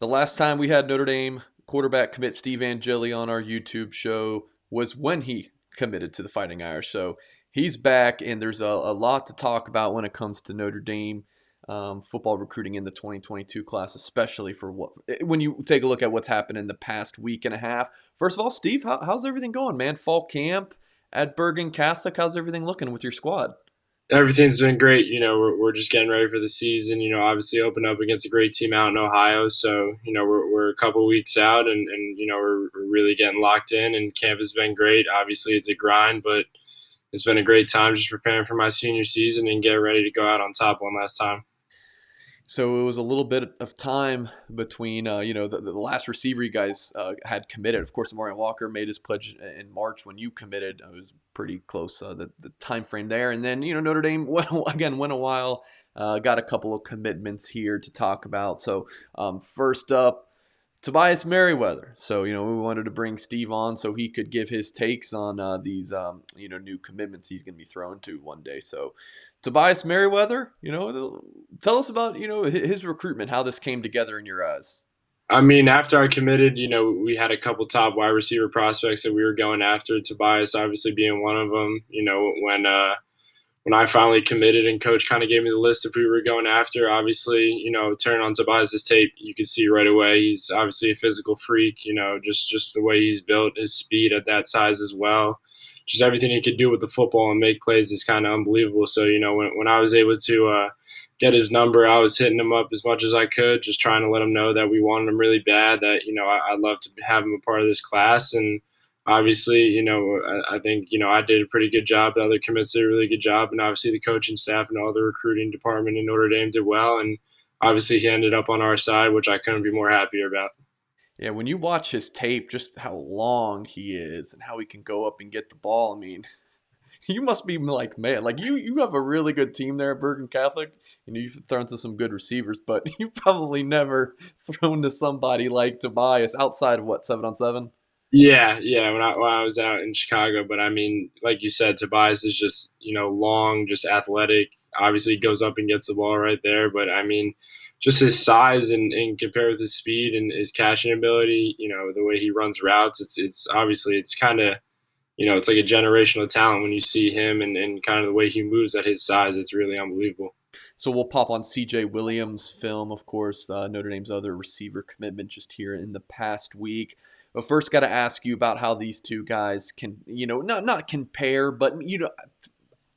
The last time we had Notre Dame quarterback commit Steve Angeli on our YouTube show was when he committed to the Fighting Irish. So he's back, and there's a lot to talk about when it comes to Notre Dame football recruiting in the 2022 class, especially for when you take a look at what's happened in the past week and a half. First of all, Steve, how's everything going, man? Fall camp at Bergen Catholic, how's everything looking with your squad? Everything's been great. We're just getting ready for the season. Obviously open up against a great team out in Ohio. So, we're a couple weeks out and we're really getting locked in and camp has been great. Obviously it's a grind, but it's been a great time just preparing for my senior season and get ready to go out on top one last time. So it was a little bit of time between, the last receiver you guys had committed. Of course, Amarian Walker made his pledge in March when you committed. It was pretty close, the time frame there. And then, Notre Dame went a while, got a couple of commitments here to talk about. So first up, Tobias Merriweather. So, we wanted to bring Steve on so he could give his takes on these, new commitments he's going to be thrown to one day. So, Tobias Merriweather, tell us about, his recruitment, how this came together in your eyes. I mean, after I committed, we had a couple top wide receiver prospects that we were going after. Tobias obviously being one of them. When I finally committed and coach kind of gave me the list of who we were going after, obviously, turning on Tobias's tape, you could see right away he's obviously a physical freak, just the way he's built, his speed at that size as well. Just everything he could do with the football and make plays is kind of unbelievable. So, when I was able to get his number, I was hitting him up as much as I could, just trying to let him know that we wanted him really bad, that, I'd love to have him a part of this class. And obviously, I think, I did a pretty good job. The other commits did a really good job. And obviously the coaching staff and all the recruiting department in Notre Dame did well. And obviously he ended up on our side, which I couldn't be more happier about. Yeah, when you watch his tape, just how long he is and how he can go up and get the ball, I mean, you must be like, man, like you have a really good team there at Bergen Catholic. You've thrown to some good receivers, but you've probably never thrown to somebody like Tobias outside of what, 7-on-7? Yeah. When I was out in Chicago, but I mean, like you said, Tobias is just long, just athletic. Obviously, he goes up and gets the ball right there. But I mean, just his size and compared with his speed and his catching ability, the way he runs routes, it's obviously it's kind of it's like a generational talent when you see him and kind of the way he moves at his size. It's really unbelievable. So we'll pop on C.J. Williams' film, of course, Notre Dame's other receiver commitment just here in the past week. But first, got to ask you about how these two guys can, not compare, but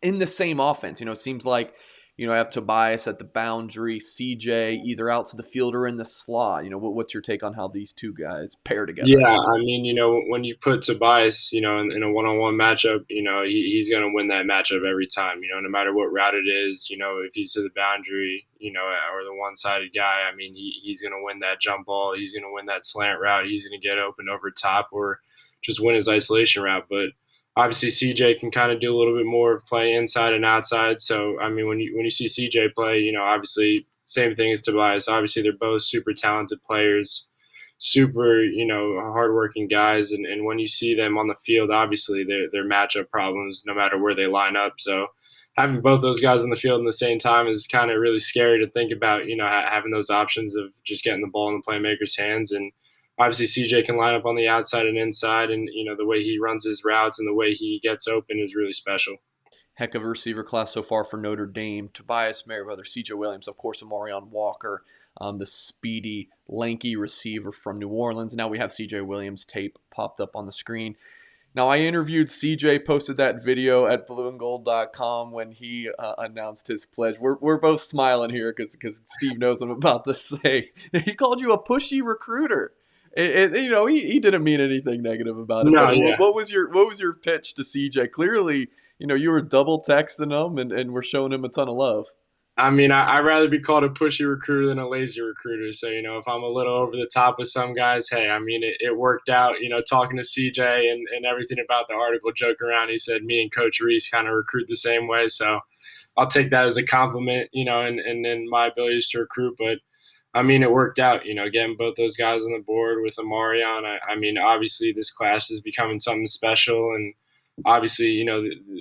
in the same offense. It seems like, I have Tobias at the boundary, CJ either out to the field or in the slot. What's your take on how these two guys pair together? Yeah, I mean, when you put Tobias, in a one-on-one matchup, he's going to win that matchup every time, no matter what route it is, if he's to the boundary, or the one-sided guy, I mean, he's going to win that jump ball. He's going to win that slant route. He's going to get open over top or just win his isolation route. But obviously, CJ can kind of do a little bit more of play inside and outside. So, I mean, when you see CJ play, obviously, same thing as Tobias. Obviously, they're both super talented players, super, hardworking guys. And when you see them on the field, obviously they're matchup problems no matter where they line up. So having both those guys on the field at the same time is kind of really scary to think about, having those options of just getting the ball in the playmaker's hands. And obviously CJ can line up on the outside and inside. And, the way he runs his routes and the way he gets open is really special. Heck of a receiver class so far for Notre Dame. Tobias Merriweather, C.J. Williams, of course, Amarion Walker, the speedy, lanky receiver from New Orleans. Now we have C.J. Williams tape popped up on the screen. Now, I interviewed CJ, posted that video at blueandgold.com when he announced his pledge. We're both smiling here because Steve knows what I'm about to say. He called you a pushy recruiter. He didn't mean anything negative about it. No, But yeah. what was your pitch to CJ? Clearly, you were double texting him and we're showing him a ton of love. I mean, I'd rather be called a pushy recruiter than a lazy recruiter. So, if I'm a little over the top with some guys, hey, I mean, it worked out, talking to CJ and everything about the article, joke around. He said me and Coach Reese kind of recruit the same way. So I'll take that as a compliment, and then my abilities to recruit. But I mean, it worked out, getting both those guys on the board with Amarion. I mean, obviously this class is becoming something special. And obviously,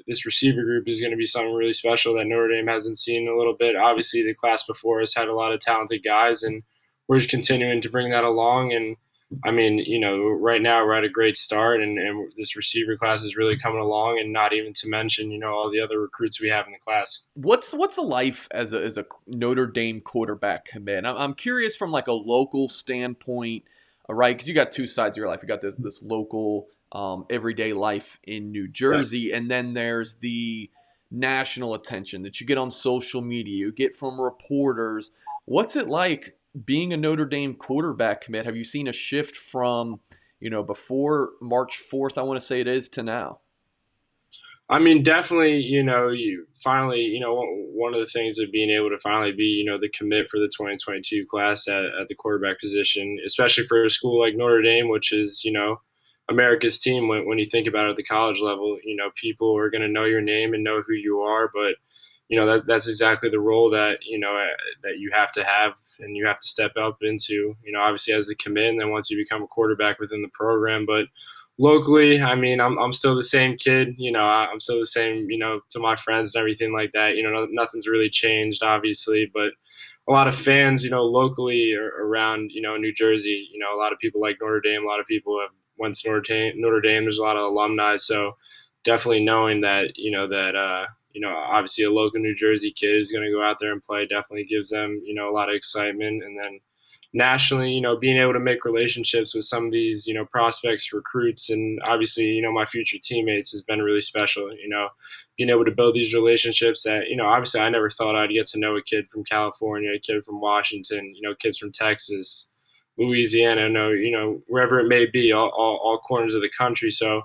this receiver group is going to be something really special that Notre Dame hasn't seen in a little bit. Obviously, the class before us had a lot of talented guys, and we're just continuing to bring that along. And I mean, right now we're at a great start, and this receiver class is really coming along, and not even to mention, all the other recruits we have in the class. What's a life as a Notre Dame quarterback commit? I'm curious from like a local standpoint, right? Because you got two sides of your life. You got this local everyday life in New Yeah. Jersey, and then there's the national attention that you get on social media, you get from reporters. What's it like being a Notre Dame quarterback commit? Have you seen a shift from before March 4th, I want to say it is, to now? I mean, definitely, you finally, one of the things of being able to finally be, the commit for the 2022 class at the quarterback position, especially for a school like Notre Dame, which is, America's team. When you think about it at the college level, people are going to know your name and know who you are. But, that's exactly the role that, that you have and you have to step up into, obviously as the commit, and then once you become a quarterback within the program. But locally, I mean, I'm still the same kid. I'm still the same. To my friends and everything like that. Nothing's really changed, obviously, but a lot of fans, locally around, New Jersey. A lot of people like Notre Dame. A lot of people have went to Notre Dame. Notre Dame. There's a lot of alumni, so definitely knowing that, obviously a local New Jersey kid is going to go out there and play definitely gives them, a lot of excitement. And then nationally, being able to make relationships with some of these, prospects, recruits, and obviously, my future teammates has been really special. Being able to build these relationships that, obviously I never thought I'd get to know a kid from California, a kid from Washington, kids from Texas, Louisiana, wherever it may be, all corners of the country. So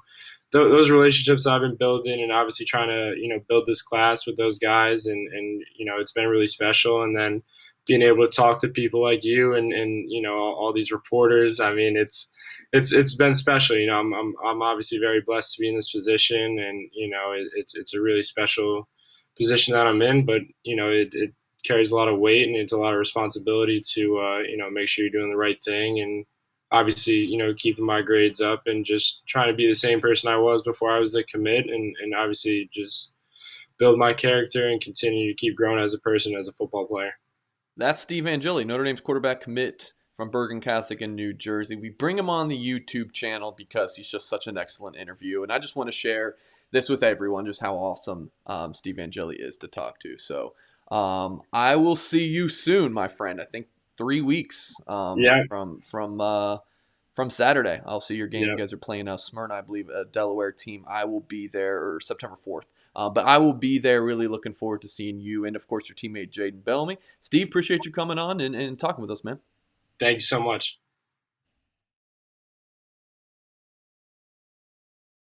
those relationships I've been building, and obviously trying to, build this class with those guys, and it's been really special. And then being able to talk to people like you, and all these reporters. I mean, it's been special. I'm obviously very blessed to be in this position, and it's a really special position that I'm in. But it carries a lot of weight, and it's a lot of responsibility to make sure you're doing the right thing, and obviously keeping my grades up, and just trying to be the same person I was before I was the commit, and obviously just build my character and continue to keep growing as a person, as a football player. That's Steve Angeli, Notre Dame's quarterback commit from Bergen Catholic in New Jersey. We bring him on the YouTube channel because he's just such an excellent interview. And I just want to share this with everyone, just how awesome Steve Angeli is to talk to. So I will see you soon, my friend. I think 3 weeks Yeah, from Saturday. I'll see your game. You yeah. guys are playing Smyrna, I believe, a Delaware team. I will be there, or September 4th. But I will be there. Really looking forward to seeing you and, of course, your teammate Jaden Bellamy. Steve, appreciate you coming on and talking with us, man. Thank you so much.